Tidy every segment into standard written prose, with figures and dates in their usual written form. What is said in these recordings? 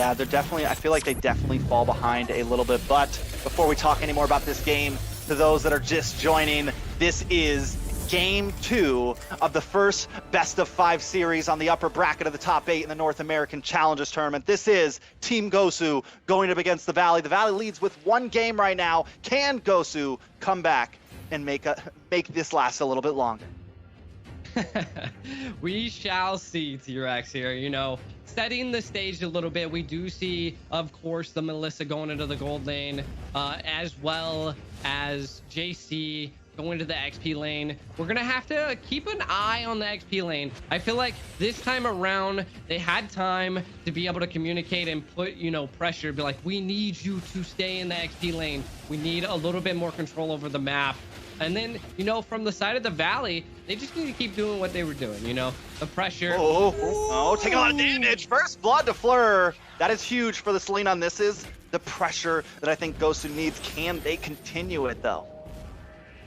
Yeah, they're definitely, I feel like they definitely fall behind a little bit. But before we talk any more about this game, to those that are just joining, this is Game 2 of the first best-of-5 series on the upper bracket of the top 8 in the North American Challengers Tournament. This is Team Gosu going up against the Valley. The Valley leads with 1 game right now. Can Gosu come back and make this last a little bit longer? We shall see, T-Rex here. You know, setting the stage a little bit, we do see, of course, the Melissa going into the gold lane, as well as JC going to the XP lane. We're gonna have to keep an eye on the XP lane. I feel like this time around they had time to be able to communicate and put, you know, pressure, be like, we need you to stay in the XP lane. We need a little bit more control over the map. And then, you know, from the side of the Valley, they just need to keep doing what they were doing, you know, the pressure. Oh, taking a lot of damage. First blood to Fleur. That is huge for the Selena. And this is the pressure that I think Gosu needs. Can they continue it though?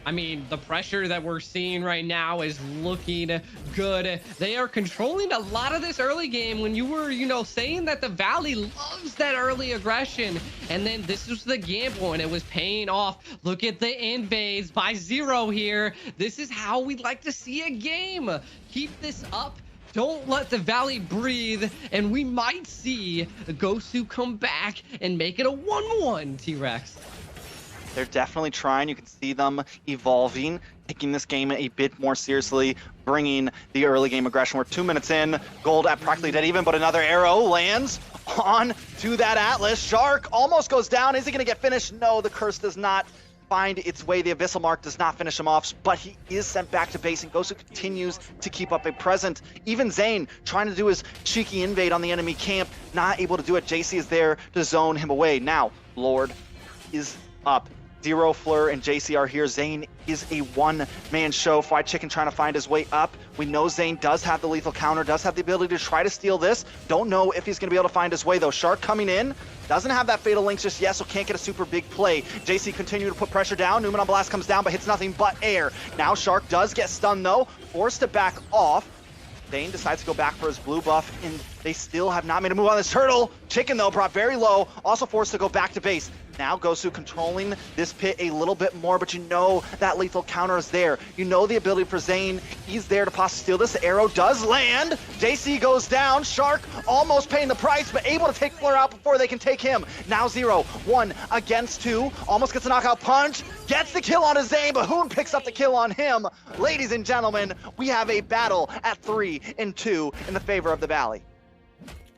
I mean, the pressure that we're seeing right now is looking good. They are controlling a lot of this early game when you were, you know, saying that the Valley loves that early aggression. And then this was the gamble and it was paying off. Look at the invades by 0 here. This is how we like to see a game. Keep this up. Don't let the Valley breathe. And we might see Gosu come back and make it a 1-1, T-Rex. They're definitely trying. You can see them evolving, taking this game a bit more seriously, bringing the early game aggression. We're 2 minutes in, gold at practically dead even, but another arrow lands on to that Atlas. Shark almost goes down. Is he going to get finished? No, the curse does not find its way. The Abyssal Mark does not finish him off, but he is sent back to base, and Gosu continues to keep up a present. Even Zane trying to do his cheeky invade on the enemy camp, not able to do it. JC is there to zone him away. Now, Lord is up. Zero, Fleur, and JC are here. Zane is a one-man show. Fried Chicken trying to find his way up. We know Zane does have the lethal counter, does have the ability to try to steal this. Don't know if he's going to be able to find his way, though. Shark coming in. Doesn't have that Fatal Links just yet, so can't get a super big play. JC continue to put pressure down. Newman on Blast comes down, but hits nothing but air. Now Shark does get stunned, though. Forced to back off. Zane decides to go back for his blue buff, and they still have not made a move on this turtle. Chicken, though, brought very low. Also forced to go back to base. Now Gosu controlling this pit a little bit more, but you know that lethal counter is there. You know the ability for Zane. He's there to possibly steal this. The arrow does land. JC goes down. Shark almost paying the price, but able to take Fleur out before they can take him. Now 0, 1 against 2. Almost gets a knockout punch. Gets the kill on his Zane, but Hoon picks up the kill on him. Ladies and gentlemen, we have a battle at 3 and 2 in the favor of the Valley.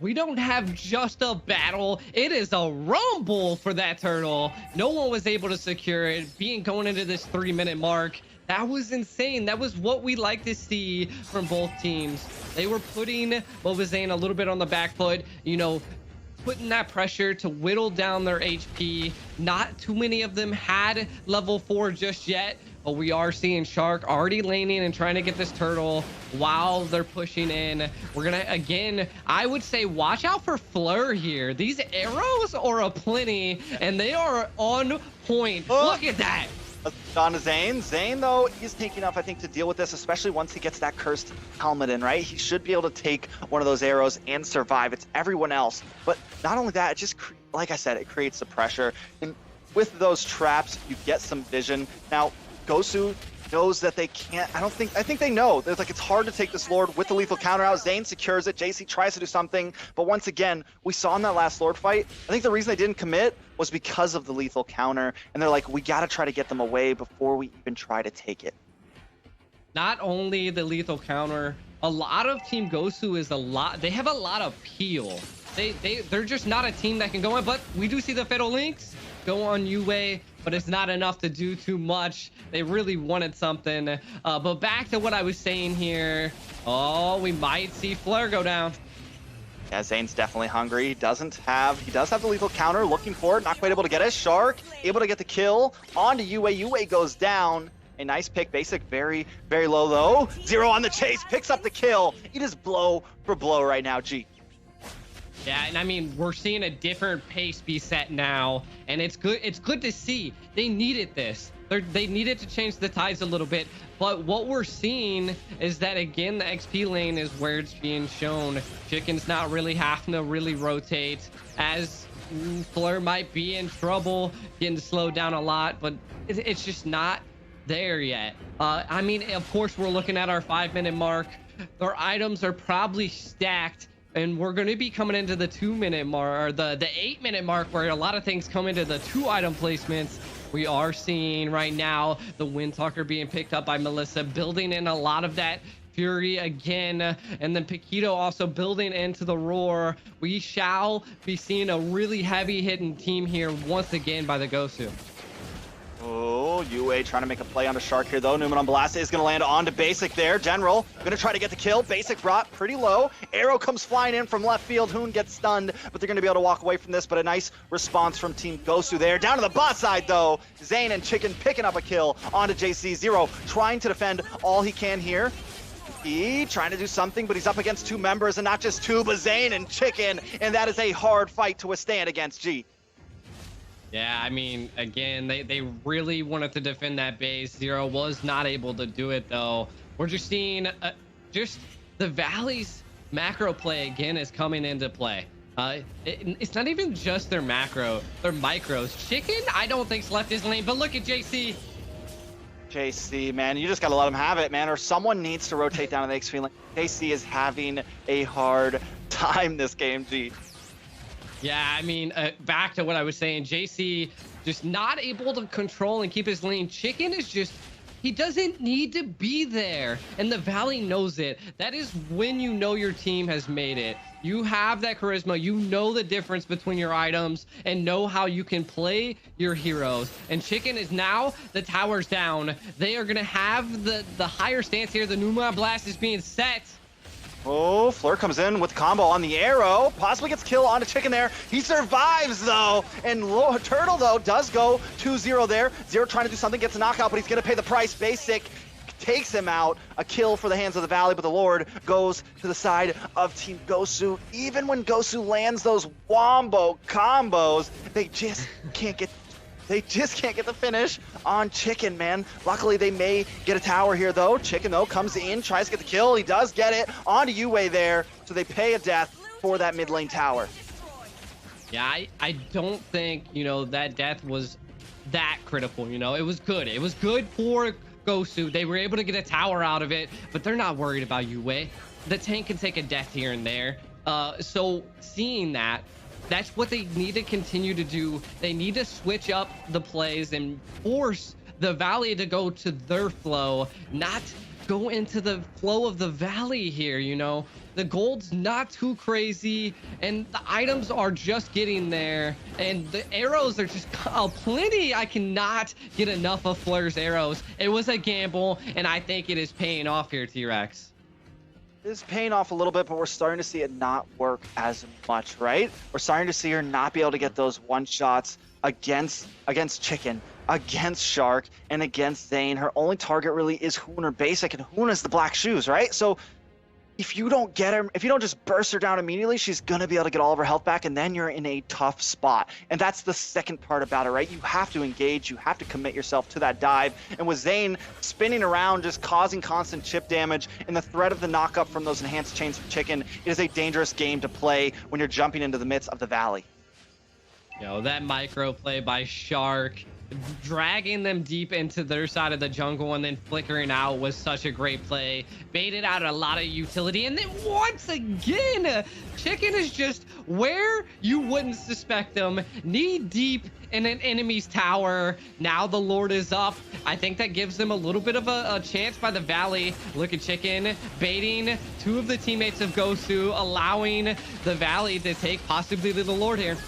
We don't have just a battle. It is a rumble for that turtle. No one was able to secure it. Going into this 3-minute mark, that was insane. That was what we like to see from both teams. They were putting what was Zane a little bit on the back foot, you know, putting that pressure to whittle down their HP. Not too many of them had level 4 just yet, but we are seeing Shark already laning and trying to get this turtle while they're pushing in. We're gonna, again, I would say watch out for Fleur here. These arrows are aplenty and they are on point. Look at that. On to Zane. Zane, though, is taking enough, I think, to deal with this, especially once he gets that cursed helmet in, right? He should be able to take one of those arrows and survive. It's everyone else. But not only that, it just, like I said, it creates the pressure. And with those traps, you get some vision. Now, Gosu knows that they can't, I think they know. There's like, it's hard to take this Lord with the lethal counter out. Zane secures it. JC tries to do something. But once again, we saw in that last Lord fight, I think the reason they didn't commit was because of the lethal counter. And they're like, we got to try to get them away before we even try to take it. Not only the lethal counter, a lot of Team Gosu is they have a lot of peel. They're just not a team that can go in, but we do see the Fatal Links go on Yue, but it's not enough to do too much. They really wanted something. But back to what I was saying here. Oh, we might see Fleur go down. Yeah, Zane's definitely hungry. He does have the lethal counter, looking for it, not quite able to get it. Shark able to get the kill onto Yue. Yue goes down. A nice pick. Basic very, very low though. 0 on the chase, picks up the kill. It is blow for blow right now, G. Yeah, and I mean, we're seeing a different pace be set now, and it's good. It's good to see. They needed this. They needed to change the tides a little bit. But what we're seeing is that, again, the XP lane is where it's being shown. Chicken's not really having to really rotate, as Fleur might be in trouble, getting slowed down a lot, but it's just not there yet. I mean, of course, we're looking at our 5-minute mark. Our items are probably stacked, and we're going to be coming into the 2-minute mark, or the 8-minute mark, where a lot of things come into the 2-item placements. We are seeing right now the Windtalker being picked up by Melissa, building in a lot of that Fury again, and then Paquito also building into the Roar. We shall be seeing a really heavy hitting team here once again by the Gosu. Oh, UA trying to make a play on a Shark here, though. Newman on Blast is going to land onto Basic there. General going to try to get the kill. Basic brought pretty low. Arrow comes flying in from left field. Hoon gets stunned, but they're going to be able to walk away from this. But a nice response from Team Gosu there. Down to the bot side, though. Zane and Chicken picking up a kill onto JC. Zero trying to defend all he can here. He trying to do something, but he's up against 2 members, and not just 2, but Zane and Chicken. And that is a hard fight to withstand against G. Yeah, I mean, again, they really wanted to defend that base. Zero was not able to do it, though. We're just seeing just the Valley's macro play again is coming into play. It's not even just their macro, their micros. Chicken, I don't think's left his lane, but look at JC. JC, man, you just got to let him have it, man, or someone needs to rotate down to the XP lane. JC is having a hard time this game, G. Yeah, I mean, back to what I was saying, JC just not able to control and keep his lane. Chicken is just, he doesn't need to be there, and the Valley knows it. That is when you know your team has made it. You have that charisma, you know the difference between your items, and know how you can play your heroes. And Chicken is now, the tower's down. They are gonna have the higher stance here. The Numa Blast is being set. Oh, Fleur comes in with the combo on the Arrow. Possibly gets kill onto Chicken there. He survives, though. And Turtle, though, does go 2-0 there. Zero trying to do something, gets a knockout, but he's going to pay the price. Basic takes him out. A kill for the hands of the Valley, but the Lord goes to the side of Team Gosu. Even when Gosu lands those wombo combos, they just can't get the finish on Chicken, man. Luckily, they may get a tower here, though. Chicken, though, comes in, tries to get the kill. He does get it onto UA there, so they pay a death for that mid lane tower. Yeah, I don't think, you know, that death was that critical, you know. It was good. It was good for Gosu. They were able to get a tower out of it, but they're not worried about UA. The tank can take a death here and there. So seeing that, that's what they need to continue to do. They need to switch up the plays and force the Valley to go to their flow, not go into the flow of the Valley here, you know. The gold's not too crazy, and the items are just getting there, and the arrows are just plenty. I cannot get enough of Fleur's arrows. It was a gamble, and I think it is paying off here, T-Rex. It is paying off a little bit, but we're starting to see it not work as much, right? We're starting to see her not be able to get those one-shots against Chicken, against Shark, and against Zane. Her only target really is Hoon or Basic, and Hoon is the black shoes, right? So if you don't get her, if you don't just burst her down immediately, she's gonna be able to get all of her health back, and then you're in a tough spot. And that's the second part about it, right? You have to engage, you have to commit yourself to that dive. And with Zane spinning around, just causing constant chip damage, and the threat of the knockup from those enhanced chains from Chicken, it is a dangerous game to play when you're jumping into the midst of the Valley. You know, that micro play by Shark, dragging them deep into their side of the jungle and then flickering out was such a great play. Baited out a lot of utility, and then once again, Chicken is just where you wouldn't suspect them, knee deep in an enemy's tower. Now the Lord is up. I think that gives them a little bit of a chance by the Valley. Look at Chicken baiting 2 of the teammates of Gosu, allowing the Valley to take possibly the Lord here.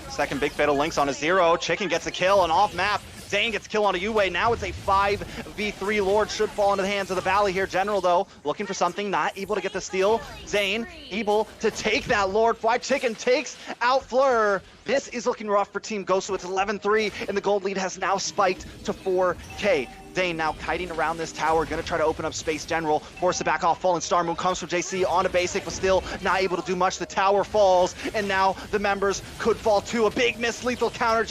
Second big fatal links on a Zero. Chicken gets a kill, and off map, Zane gets kill on a UA. Now it's a 5v3. Lord should fall into the hands of the Valley here. General, though, looking for something, not able to get the steal. Zane able to take that Lord fight. Chicken takes out Fleur. This is looking rough for Team Gosu. It's 11-3, and the gold lead has now spiked to 4K. Zane now kiting around this tower, gonna try to open up space. General force it back off. Fallen Star Moon comes from JC on a basic, but still not able to do much. The tower falls, and now the members could fall too. A big miss, lethal counter.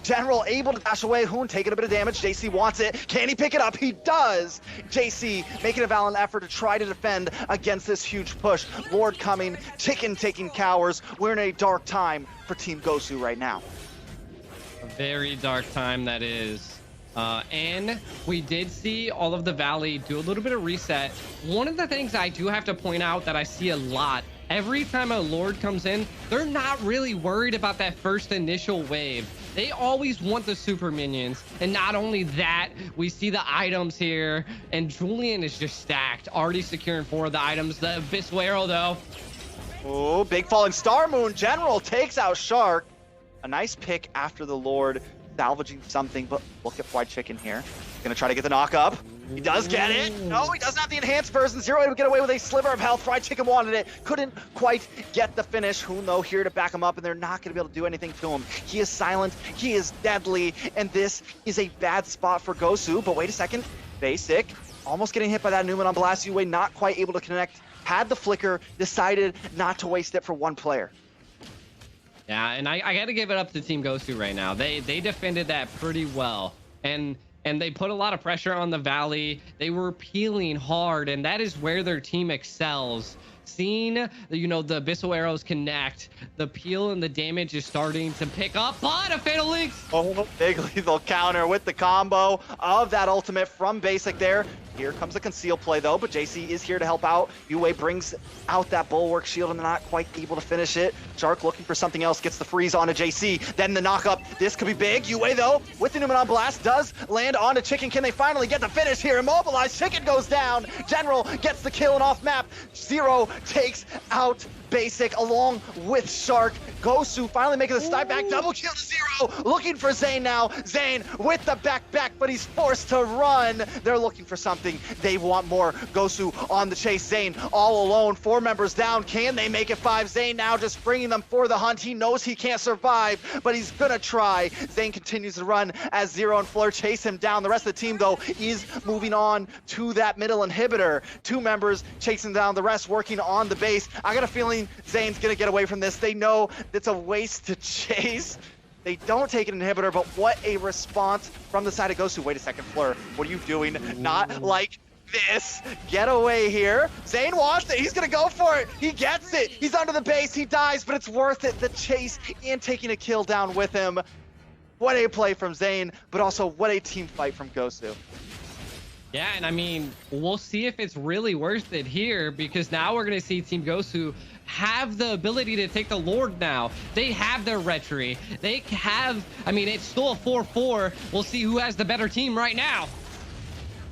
General able to dash away. Hoon taking a bit of damage. JC wants it. Can he pick it up? He does. JC making a valiant effort to try to defend against this huge push. Lord coming, Chicken taking cowers. We're in a dark time for Team Gosu right now. A very dark time that is. And we did see all of the Valley do a little bit of reset. One of the things I do have to point out that I see a lot, every time a Lord comes in, they're not really worried about that first initial wave. They always want the super minions. And not only that, we see the items here, and Julian is just stacked, already securing 4 of the items. The Abyss Arrow, though. Oh, big Falling Star Moon. General takes out Shark. A nice pick after the Lord, salvaging something, but look at Fried Chicken here. Gonna try to get the knock up. He does get it. No, he doesn't have the enhanced version. Zero able to get away with a sliver of health. Fried Chicken wanted it. Couldn't quite get the finish. Hoon, though, here to back him up, and they're not going to be able to do anything to him. He is silent. He is deadly, and this is a bad spot for Gosu. But wait a second. Basic. Almost getting hit by that Newman on Blast. Yue not quite able to connect. Had the flicker. Decided not to waste it for one player. Yeah, and I got to give it up to Team Gosu right now. They defended that pretty well. And they put a lot of pressure on the Valley. They were peeling hard, and that is where their team excels. Seeing, you know, the Abyssal Arrows connect, the peel and the damage is starting to pick up, but a Fatal Links! Oh, big lethal counter with the combo of that ultimate from Basic there. Here comes a conceal play, though, but JC is here to help out. Yue brings out that Bulwark Shield and not quite able to finish it. Shark looking for something else, gets the freeze onto JC, then the knock up. This could be big. Yue, though, with the Newman on Blast, does land onto Chicken. Can they finally get the finish here? Immobilized, Chicken goes down. General gets the kill and off map. Zero takes out Basic along with Shark. Gosu finally making the step back. Double kill to Zero. Looking for Zane now. Zane with the back, but he's forced to run. They're looking for something. They want more. Gosu on the chase. Zane all alone. 4 members down. Can they make it 5? Zane now just bringing them for the hunt. He knows he can't survive, but he's gonna try. Zane continues to run as Zero and Fleur chase him down. The rest of the team, though, is moving on to that middle inhibitor. 2 members chasing down, the rest working on the base. I got a feeling Zane's gonna get away from this. They know it's a waste to chase. They don't take an inhibitor, but what a response from the side of Gosu. Wait a second, Fleur, what are you doing? Not like this. Get away here. Zane wants it. He's gonna go for it. He gets it. He's under the base. He dies, but it's worth it. The chase and taking a kill down with him. What a play from Zane, but also what a team fight from Gosu. Yeah, and I mean, we'll see if it's really worth it here, because now we're going to see Team Gosu have the ability to take the Lord now. They have their retry. They have, I mean, it's still a 4-4. We'll see who has the better team right now.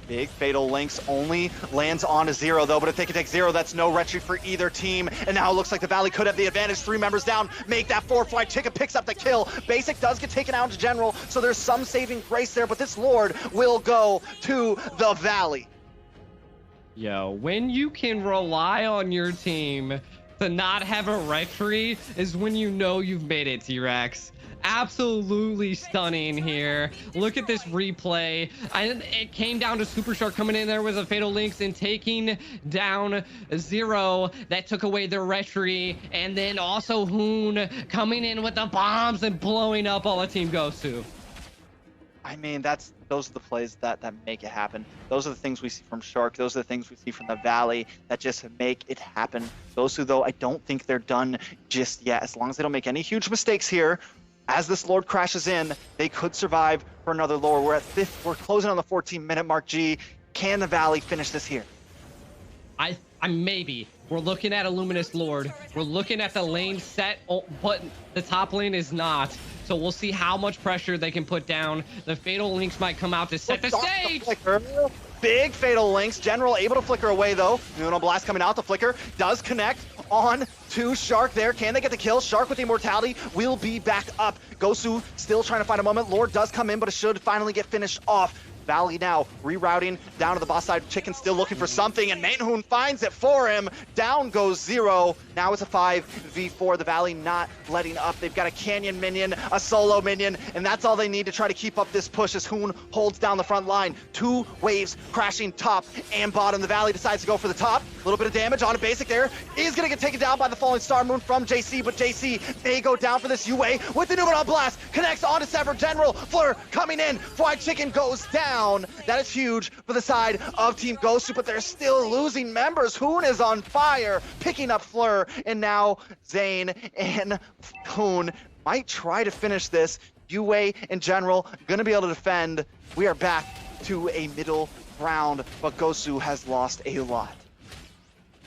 Big Fatal Links only lands on a Zero, though, but if they can take Zero, that's no retry for either team. And now it looks like the Valley could have the advantage. 3 members down, make that 4 flight. Chicken picks up the kill. Basic does get taken out to General, so there's some saving grace there, but this Lord will go to the Valley. Yo, when you can rely on your team to not have a retry is when you know you've made it, T-Rex. Absolutely stunning here. Look at this replay. It came down to Super Shark coming in there with a Fatal Links and taking down Zero. That took away their retry. And then also Hoon coming in with the bombs and blowing up all of Team Gosu. I mean, those are the plays that make it happen. Those are the things we see from Shark. Those are the things we see from the Valley that just make it happen. Gosu, though, I don't think they're done just yet. As long as they don't make any huge mistakes here, as this Lord crashes in, they could survive for another Lord. We're at 5th. We're closing on the 14-minute mark. G, can the Valley finish this here? I maybe. We're looking at a Luminous Lord. We're looking at the lane set, but the top lane is not. So we'll see how much pressure they can put down. The Fatal Links might come out to set the stage. Big Fatal Links. General able to flicker away, though. Uno Blast coming out. The flicker does connect on to Shark there. Can they get the kill? Shark with the immortality will be back up. Gosu still trying to find a moment. Lord does come in, but it should finally get finished off. Valley now rerouting down to the boss side. Chicken still looking for something, and Moontoon finds it for him. Down goes Zero. Now it's a 5v4. The Valley not letting up. They've got a Canyon minion, a solo minion, and that's all they need to try to keep up this push as Hoon holds down the front line. 2 waves crashing top and bottom. The Valley decides to go for the top. A little bit of damage on a basic there. Is going to get taken down by the falling Star Moon from JC, but JC may go down for this UA with the Numenor Blast. Connects onto Sever General. Fleur coming in. Fried Chicken goes down. That is huge for the side of Team Gosu, but they're still losing members. Hoon is on fire, picking up Fleur, and now Zane and Hoon might try to finish this. UA in general going to be able to defend. We are back to a middle round, but Gosu has lost a lot.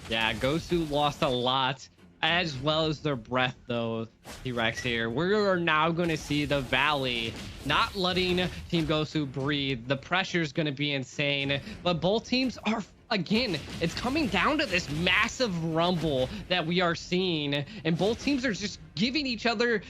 Yeah, Gosu lost a lot, as well as their breath, though, T-Rex here. We are now going to see the Valley not letting Team Gosu breathe. The pressure is going to be insane, but both teams are, again, it's coming down to this massive rumble that we are seeing, and both teams are just giving each other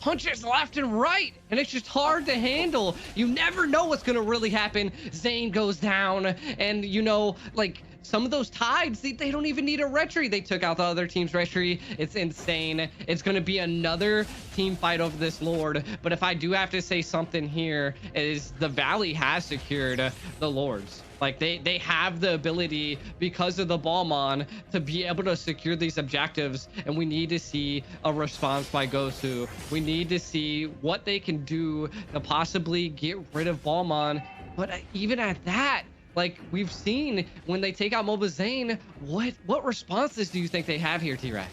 punches left and right, and it's just hard to handle. You never know what's going to really happen. Zane goes down, and, you know, like, some of those tides, they don't even need a retry. They took out the other team's retry. It's insane. It's going to be another team fight over this Lord. But if I do have to say something here, is the Valley has secured the Lords. Like, they have the ability, because of the Balmon, to be able to secure these objectives, and we need to see a response by Gosu. We need to see what they can do to possibly get rid of Balmon. But even at that, like we've seen when they take out Mobile Zane, what responses do you think they have here, T-Rex?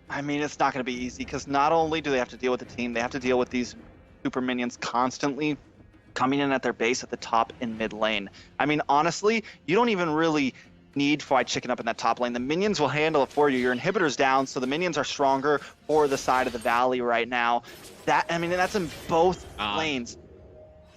I mean, it's not going to be easy, because not only do they have to deal with the team, they have to deal with these super minions constantly coming in at their base at the top and mid lane. I mean, honestly, you don't even really need Fried Chicken up in that top lane. The minions will handle it for you. Your inhibitor's down, so the minions are stronger for the side of the Valley right now. I mean, that's in both lanes.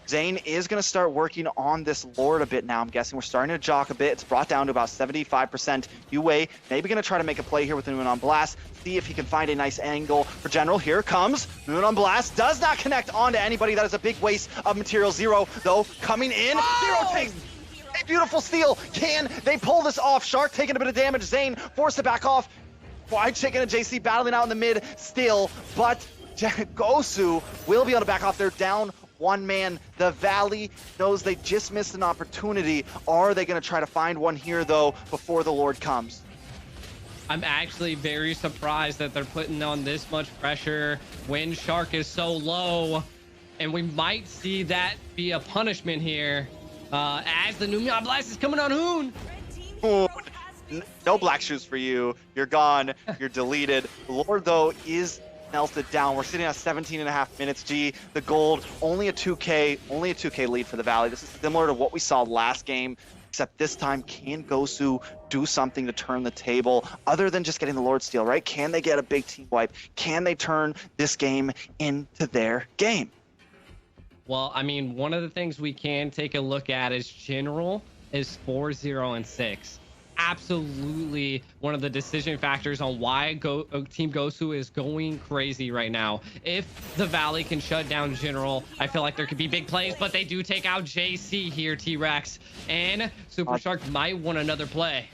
Zane is going to start working on this Lord a bit now. I'm guessing we're starting to jock a bit. It's brought down to about 75%. UA maybe going to try to make a play here with the Moontoon Blast. See if he can find a nice angle for General. Here it comes. Moontoon Blast does not connect onto anybody. That is a big waste of material. Zero, though, coming in. Zero takes a beautiful steal. Can they pull this off? Shark taking a bit of damage. Zane forced to back off. Fried Chicken and JC battling out in the mid still, but Gosu will be able to back off. They're down one man. The Valley knows they just missed an opportunity. Are they going to try to find one here, though, before the Lord comes? I'm actually very surprised that they're putting on this much pressure when Shark is so low, and we might see that be a punishment here as the Numenor Blast is coming on Hoon. No black shoes for you. You're gone. You're deleted. The Lord, though, is melted down. We're sitting at 17.5 minutes. G, the gold, only a 2K lead for the Valley. This is similar to what we saw last game, except this time, can Gosu do something to turn the table other than just getting the Lord steal, right? Can they get a big team wipe? Can they turn this game into their game? Well, I mean, one of the things we can take a look at is General is 4-0-6. Absolutely one of the decision factors on why Team Gosu is going crazy right now. If the Valley can shut down General, I feel like there could be big plays, but they do take out JC here, T-Rex, and Super Shark might want another play.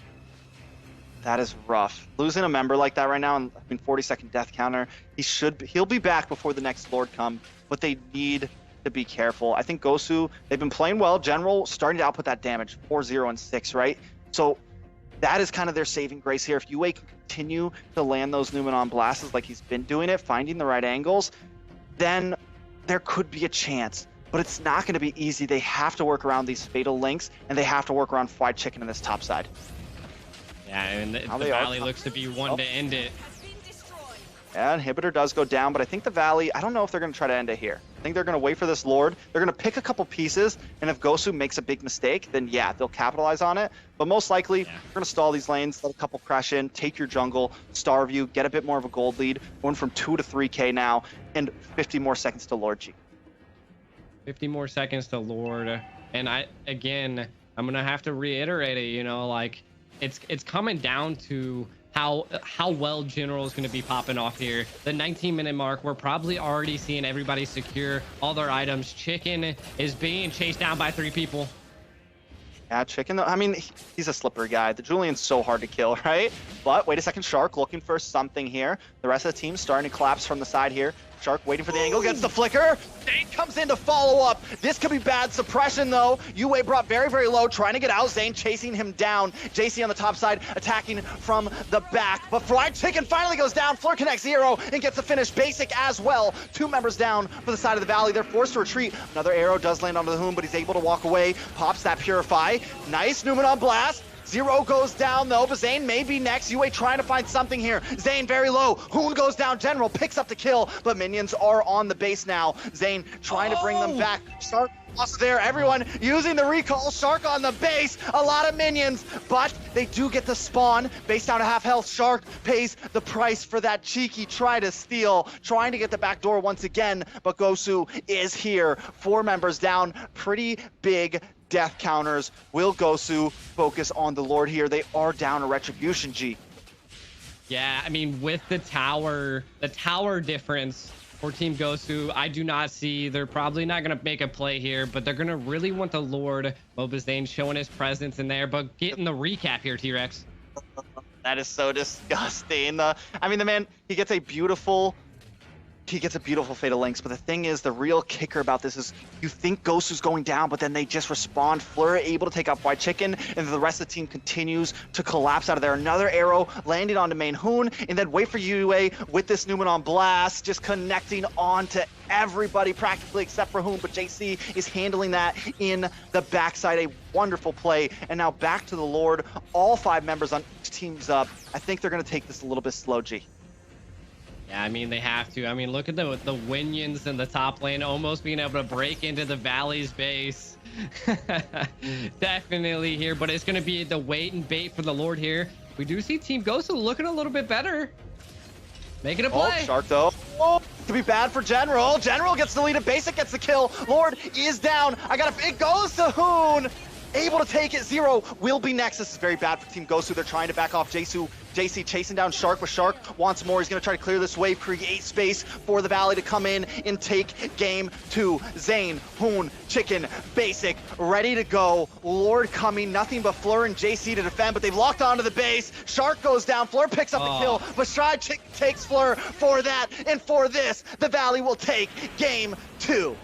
That is rough. Losing a member like that right now, I mean, 40-second death counter, he'll be back before the next Lord comes, but they need to be careful. I think Gosu, they've been playing well. General starting to output that damage, 4-0-6, right? So that is kind of their saving grace here. If UA can continue to land those Numenor blasts like he's been doing it, finding the right angles, then there could be a chance. But it's not going to be easy. They have to work around these fatal links, and they have to work around Fried Chicken in this top side. Yeah, and the Valley looks to be one to end it. Yeah, inhibitor does go down, but I think the Valley, I don't know if they're going to try to end it here. I think they're going to wait for this Lord. They're going to pick a couple pieces, and if Gosu makes a big mistake, then yeah, they'll capitalize on it. But most likely, we're going to stall these lanes, let a couple crash in, take your jungle, starve you, get a bit more of a gold lead, going from 2 to 3K now, and 50 more seconds to Lord G. 50 more seconds to Lord. And I'm going to have to reiterate it, you know, like, it's coming down to how well General is going to be popping off here. The 19-minute mark, we're probably already seeing everybody secure all their items. Chicken is being chased down by 3 people. Yeah, Chicken, though, I mean, he's a slippery guy. The Julian's so hard to kill, right? But wait a second, Shark looking for something here. The rest of the team starting to collapse from the side here. Shark waiting for the angle, gets the flicker. Zane comes in to follow up. This could be bad suppression, though. Yue brought very, very low, trying to get out. Zane chasing him down. JC on the top side, attacking from the back. But Fried Chicken finally goes down. Fleur connects 0 and gets the finish. Basic as well. 2 members down for the side of the valley. They're forced to retreat. Another arrow does land onto the Hoon, but he's able to walk away. Pops that Purify. Nice Newman on blast. 0 goes down though, but Zane may be next. Yue trying to find something here. Zane very low. Hoon goes down. General picks up the kill, but minions are on the base now. Zane trying to bring them back. Shark also there. Everyone using the recall. Shark on the base. A lot of minions, but they do get the spawn. Base down to half health. Shark pays the price for that cheeky try to steal. Trying to get the back door once again, but Gosu is here. 4 members down. Pretty big death counters. Will Gosu focus on the Lord here? They are down a Retribution, G. Yeah, I mean, with the tower difference for Team Gosu, I do not see, they're probably not going to make a play here, but they're going to really want the Lord. Mobazane showing his presence in there, but getting the recap here, T-Rex. That is so disgusting. I mean, the man, he gets a beautiful Fatal Links, but the thing is, the real kicker about this is you think Gosu's going down, but then they just respond. Fleur able to take out White Chicken, and the rest of the team continues to collapse out of there. Another arrow landing onto main Hoon, and then wait for Yue with this Newman on blast, just connecting onto everybody practically except for Hoon, but JC is handling that in the backside. A wonderful play, and now back to the Lord. All 5 members on each team's up. I think they're going to take this a little bit slow, G. Yeah, I mean, they have to. I mean, look at the Winions in the top lane almost being able to break into the Valley's base. Definitely here, but it's going to be the wait and bait for the Lord here. We do see Team Gosu looking a little bit better. Making a play. Oh, Shark, though. Oh, could be bad for General. General gets the lead, and Basic gets the kill. Lord is down. It goes to Hoon. Able to take it. 0 will be next. This is very bad for Team Gosu. They're trying to back off JC chasing down Shark, but Shark wants more. He's going to try to clear this wave, create space for the Valley to come in and take game 2. Zane, Hoon, Chicken, Basic, ready to go. Lord coming, nothing but Fleur and JC to defend, but they've locked onto the base. Shark goes down, Fleur picks up the kill, but Stride takes Fleur for that, and for this, the Valley will take game 2.